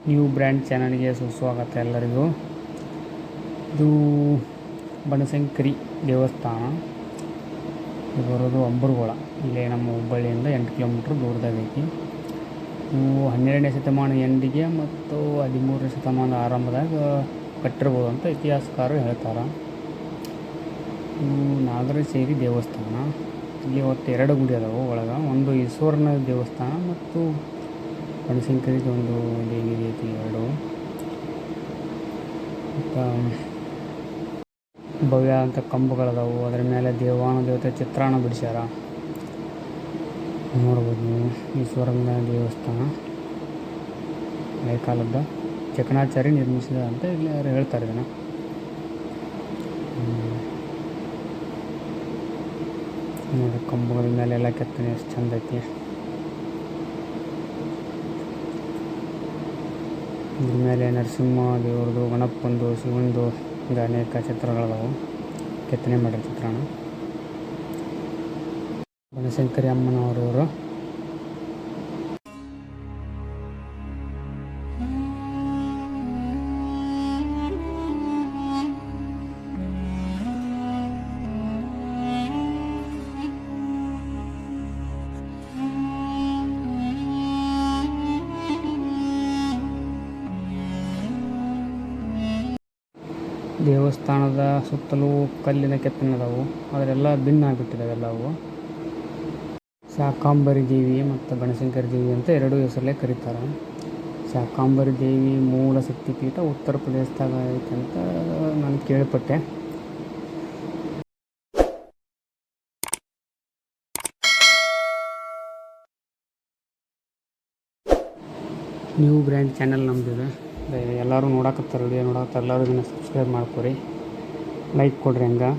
New brand ಚಾನಲ್ಗೆ ಸುಸ್ವಾಗತ ಎಲ್ಲರಿಗೂ. ಇದು ಬನಶಂಕರಿ ದೇವಸ್ಥಾನ. ಇದು ಬರೋದು ಅಂಬರಗೋಳ, ಇಲ್ಲೇ ನಮ್ಮ ಹುಬ್ಬಳ್ಳಿಯಿಂದ 8 ಕಿಲೋಮೀಟ್ರ್ ದೂರದಾಗೈತಿ. ಇವು 12ನೇ ಶತಮಾನ ಎಂಡಿಗೆ ಮತ್ತು 13ನೇ ಶತಮಾನದ ಆರಂಭದಾಗ ಕಟ್ಟಿರ್ಬೋದು ಅಂತ ಇತಿಹಾಸಕಾರರು ಹೇಳ್ತಾರೆ. ಇವು ನಾಗರಶೈಲಿ ದೇವಸ್ಥಾನ. ಇಲ್ಲಿ ಒಟ್ಟು 2 ಗುಡಿ ಅದಾವೆ ಒಳಗೆ. ಒಂದು ಈಶ್ವರನ ದೇವಸ್ಥಾನ ಮತ್ತು ಬನಶಂಕರಿದು ಒಂದು ದೇವಿ ಐತಿ 2. ಮತ್ತು ಭವ್ಯ ಅಂತ ಕಂಬಗಳದಾವು. ಅದರ ಮೇಲೆ ದೇವತೆ ಚಿತ್ರಾಣ ಬಿಡಿಸ್ಯಾರ, ನೋಡ್ಬೋದು ನೀವು. ಈಶ್ವರನ ದೇವಸ್ಥಾನ ಹಳೆ ಕಾಲದ ಚಕಣಾಚಾರಿ ನಿರ್ಮಿಸಿದ ಅಂತ ಇಲ್ಲಿ ಯಾರು ಹೇಳ್ತಾರೆ ಇದನ್ನು. ನೋಡಿ, ಕಂಬಗಳ ಮೇಲೆ ಎಲ್ಲ ಕೆತ್ತನೆ ಎಷ್ಟು ಚಂದ ಐತಿ. ಇದ್ರ ಮೇಲೆ ನರಸಿಂಹ ದೇವ್ರದ್ದು, ಗಣಪಂದು, ಶಿವಂದು ಹಿಂಗೆ ಅನೇಕ ಚಿತ್ರಗಳದಾವು. ಕೆತ್ತನೆ ಮಾಡಿರೋ ಚಿತ್ರಣ. ಬನಶಂಕರಿ ಅಮ್ಮನವರು ಇವರು. ದೇವಸ್ಥಾನದ ಸುತ್ತಲೂ ಕಲ್ಲಿನ ಕೆತ್ತನೆ ಅದಾವು. ಅದರೆಲ್ಲ ಭಿನ್ನ ಆಗಿಬಿಟ್ಟಿದ್ದಾವೆ ಎಲ್ಲವು. ಶಾಕಾಂಬರಿ ದೇವಿ ಮತ್ತು ಬನಶಂಕರಿ ದೇವಿ ಅಂತ 2 ಹೆಸರಲ್ಲೇ ಕರೀತಾರೆ. ಶಾಕಾಂಬರಿ ದೇವಿ ಮೂಲ ಶಕ್ತಿಪೀಠ ಉತ್ತರ ಪ್ರದೇಶದಾಗ ಐತೆ ಅಂತ ನಾನು ಕೇಳ್ಪಟ್ಟೆ. ನ್ಯೂ ಬ್ರ್ಯಾಂಡ್ ಚಾನಲ್ ನಮ್ಮದಿದೆ. ಎಲ್ಲರೂ ನೋಡಕತ್ತಾರೆ, ವಿಡಿಯೋ ನೋಡಕತ್ತಾರೆ. ಎಲ್ಲರೂ ಇದನ್ನು ಸಬ್ಸ್ಕ್ರೈಬ್ ಮಾಡ್ಕೊರಿ, ಲೈಕ್ ಕೊಡ್ರಿ. ಹಂಗೆ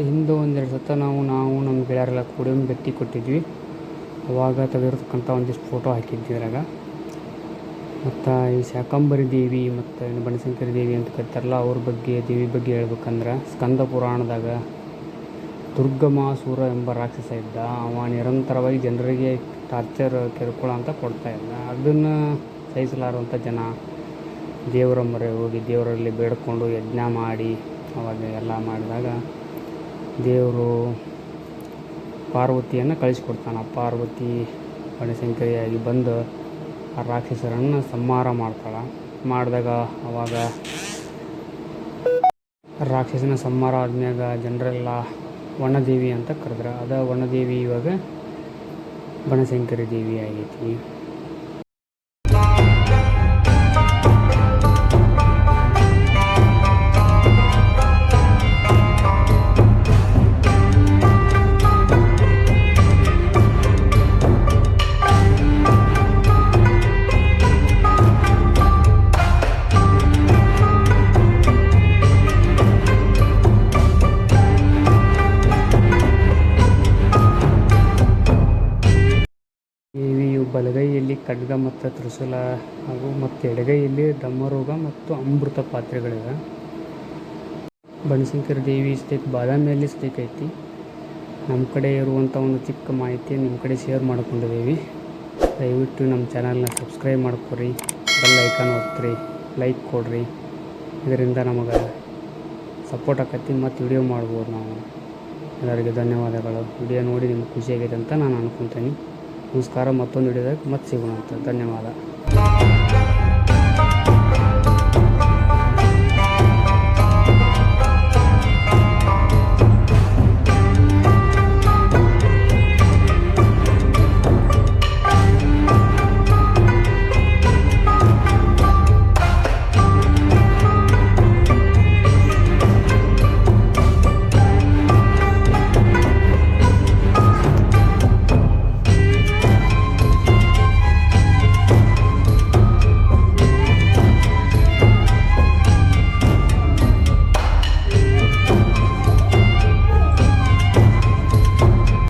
ಹಿಂದೆ 1-2 ಸತ ನಾವು ನಮ್ಮ ಗೆಳೆಯರೆಲ್ಲ ಕೂಡಿ ಒಂದು ಭೇಟಿ ಕೊಟ್ಟಿದ್ವಿ. ಅವಾಗ ತೆಗೆದಿರ್ತಕ್ಕಂಥ ಒಂದಿಷ್ಟು ಫೋಟೋ ಹಾಕಿದ್ವಿ ಇದ್ರಾಗ. ಮತ್ತು ಈ ಶಾಕಾಂಬರಿ ದೇವಿ ಮತ್ತು ಬನಶಂಕರಿ ದೇವಿ ಅಂತ ಕರೀತಾರಲ್ಲ, ಅವ್ರ ಬಗ್ಗೆ, ದೇವಿ ಬಗ್ಗೆ ಹೇಳ್ಬೇಕಂದ್ರೆ, ಸ್ಕಂದ ಪುರಾಣದಾಗ ದುರ್ಗಮಾಸುರ ಎಂಬ ರಾಕ್ಷಸ ಇದ್ದ. ಅವ ನಿರಂತರವಾಗಿ ಜನರಿಗೆ ಟಾರ್ಚರ್, ಕಿರುಕುಳ ಅಂತ ಕೊಡ್ತಾಯಿದ್ದ. ಅದನ್ನು ಸಹಿಸಲಾರುವಂಥ ಜನ ದೇವರ ಮೊರೆ ಹೋಗಿ ದೇವರಲ್ಲಿ ಬೇಡ್ಕೊಂಡು ಯಜ್ಞ ಮಾಡಿ ಅವಾಗ ಎಲ್ಲ ಮಾಡಿದಾಗ ದೇವರು ಪಾರ್ವತಿಯನ್ನು ಕಳಿಸ್ಕೊಡ್ತಾನೆ. ಪಾರ್ವತಿ ಬನಶಂಕರಿಯಾಗಿ ಬಂದು ಆ ರಾಕ್ಷಸರನ್ನು ಸಂಹಾರ ಮಾಡ್ತಾಳೆ. ಮಾಡಿದಾಗ ಅವಾಗ ರಾಕ್ಷಸನ ಸಂಹಾರ ಆದ್ಮ್ಯಾಗ ಜನರೆಲ್ಲ ವನದೇವಿ ಅಂತ ಕರೆದ್ರೆ, ಅದ ವನದೇವಿ ಇವಾಗ ಬನಶಂಕರಿ ದೇವಿ ಆಗೈತಿ. ಬಲಗೈಯಲ್ಲಿ ಖಡ್ಗ ಮತ್ತು ತ್ರಿಶೂಲ ಹಾಗೂ ಮತ್ತು ಎಡಗೈಯಲ್ಲಿ ಧರ್ಮರೋಗ ಮತ್ತು ಅಮೃತ ಪಾತ್ರೆಗಳಿವೆ. ಬನಶಂಕರಿ ದೇವಿ ಸ್ಟೇಕ್ ಬಾದಾಮಿಯಲ್ಲಿ ಸ್ಟೇಕ್ ಐತಿ. ನಮ್ಮ ಕಡೆ ಇರುವಂಥ ಒಂದು ಚಿಕ್ಕ ಮಾಹಿತಿ ನಿಮ್ಮ ಕಡೆ ಶೇರ್ ಮಾಡ್ಕೊಂಡಿದ್ದೀವಿ. ದಯವಿಟ್ಟು ನಮ್ಮ ಚಾನಲ್ನ ಸಬ್ಸ್ಕ್ರೈಬ್ ಮಾಡ್ಕೊರಿ, ಬೆಲ್ ಐಕಾನ್ ಒತ್ತಿರಿ. ಲೈಕ್ ಕೊಡಿರಿ. ಇದರಿಂದ ನಮಗೆ ಸಪೋರ್ಟ್ ಆಕತಿ ಮತ್ತು ವಿಡಿಯೋ ಮಾಡ್ಬೋದು ನಾವು. ಎಲ್ಲರಿಗೆ ಧನ್ಯವಾದಗಳು. ವಿಡಿಯೋ ನೋಡಿ ನಿಮ್ಗೆ ಖುಷಿಯಾಗೈತೆ ಅಂತ ನಾನು ಅನ್ಕೊತೀನಿ. ನಮಸ್ಕಾರ. ಮತ್ತೊಂದು ವಿಡಿಯೋದಾಗ ಮತ್ತೆ ಸಿಗೋಣ ಅಂತ. ಧನ್ಯವಾದ.